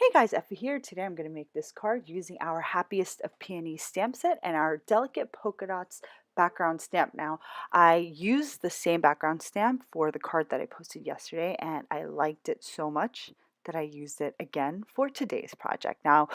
Hey guys, Effie here. Today I'm going to make this card using our Happiest of Peonies stamp set and our Delicate Polka Dots background stamp. Now, I used the same background stamp for the card that I posted yesterday, and I liked it so much that I used it again for today's project. Now,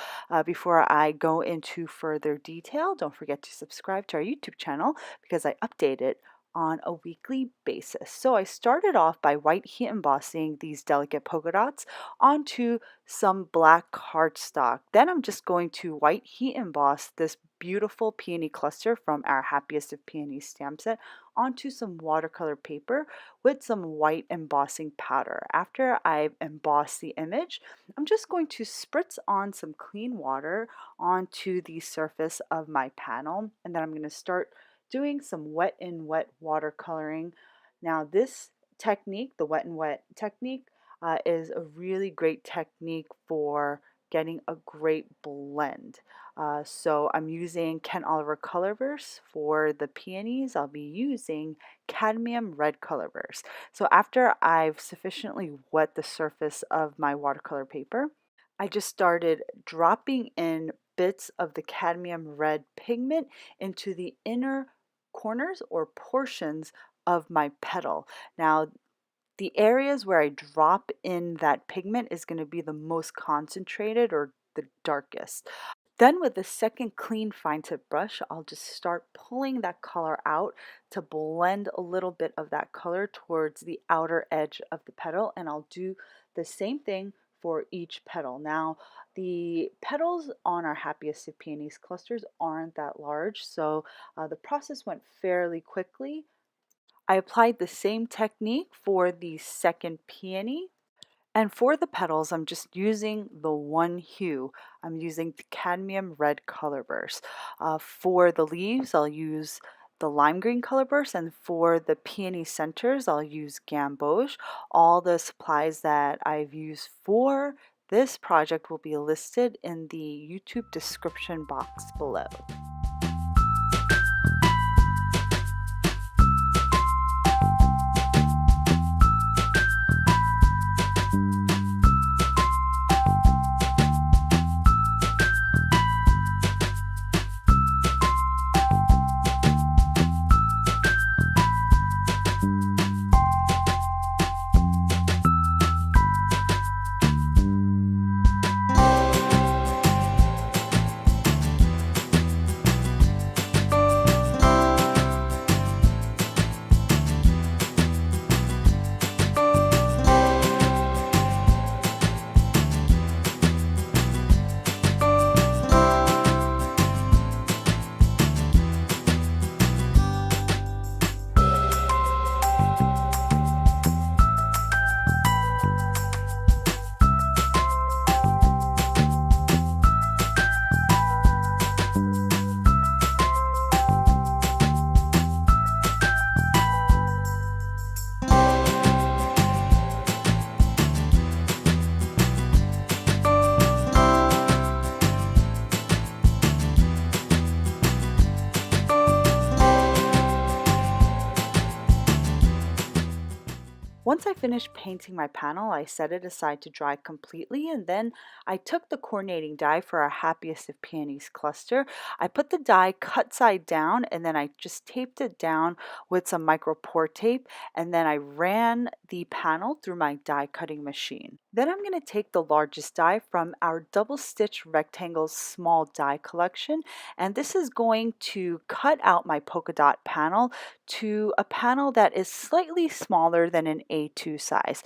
before I go into further detail, don't forget to subscribe to our YouTube channel because I update it on a weekly basis. So I started off by white heat embossing these delicate polka dots onto some black cardstock. Then I'm just going to white heat emboss this beautiful peony cluster from our Happiest of Peonies stamp set onto some watercolor paper with some white embossing powder. After I've embossed the image, I'm just going to spritz on some clean water onto the surface of my panel, and then I'm going to start doing some wet in wet watercoloring. Now this technique, the wet and wet technique, is a really great technique for getting a great blend. So I'm using Ken Oliver Colorverse for the peonies. I'll be using Cadmium red Colorverse. So after I've sufficiently wet the surface of my watercolor paper, I just started dropping in bits of the cadmium red pigment into the inner corners or portions of my petal. Now, the areas where I drop in that pigment is going to be the most concentrated or the darkest. Then with the second clean fine tip brush, I'll just start pulling that color out to blend a little bit of that color towards the outer edge of the petal, and I'll do the same thing for each petal. Now, the petals on our Happiest of Peonies clusters aren't that large, so the process went fairly quickly. I applied the same technique for the second peony. And for the petals, I'm just using the one hue. I'm using the cadmium red colorverse. For the leaves, I'll use the lime green colorverse, and for the peony centers, I'll use Gamboge. All the supplies that I've used for this project will be listed in the YouTube description box below. Once I finished painting my panel, I set it aside to dry completely, and then I took the coordinating die for our Happiest of Peonies cluster. I put the die cut side down, and then I just taped it down with some micro pour tape, and then I ran the panel through my die cutting machine. Then I'm going to take the largest die from our double stitch rectangles small die collection, and this is going to cut out my polka dot panel to a panel that is slightly smaller than an A2 size.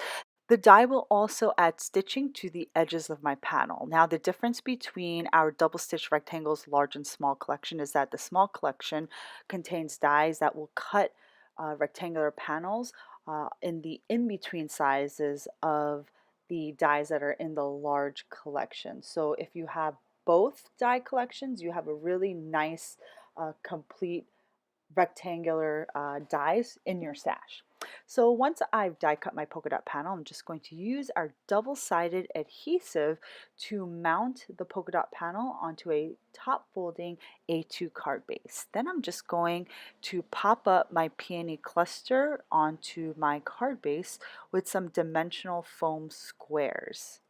The die will also add stitching to the edges of my panel. Now, the difference between our double stitch rectangles large and small collection is that the small collection contains dies that will cut rectangular panels in the in-between sizes of the dies that are in the large collection. So if you have both die collections, you have a really nice complete rectangular dies in your stash. So once I've die cut my polka dot panel, I'm just going to use our double-sided adhesive to mount the polka dot panel onto a top folding A2 card base. Then I'm just going to pop up my peony cluster onto my card base with some dimensional foam squares.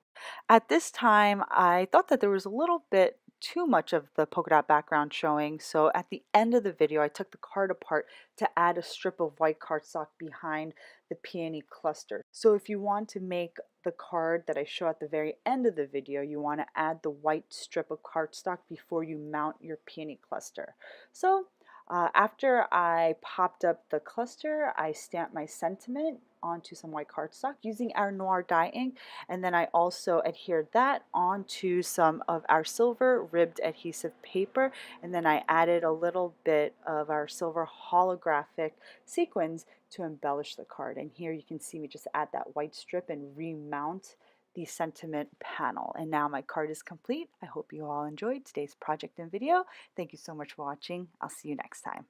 At this time, I thought that there was a little bit too much of the polka dot background showing, so at the end of the video, I took the card apart to add a strip of white cardstock behind the peony cluster. So if you want to make the card that I show at the very end of the video, you want to add the white strip of cardstock before you mount your peony cluster. So after I popped up the cluster, I stamped my sentiment onto some white cardstock using our Noir Dye Ink, and then I also adhered that onto some of our silver ribbed adhesive paper, and then I added a little bit of our silver holographic sequins to embellish the card. And here you can see me just add that white strip and remount the sentiment panel. And now my card is complete. I hope you all enjoyed today's project and video. Thank you so much for watching. I'll see you next time.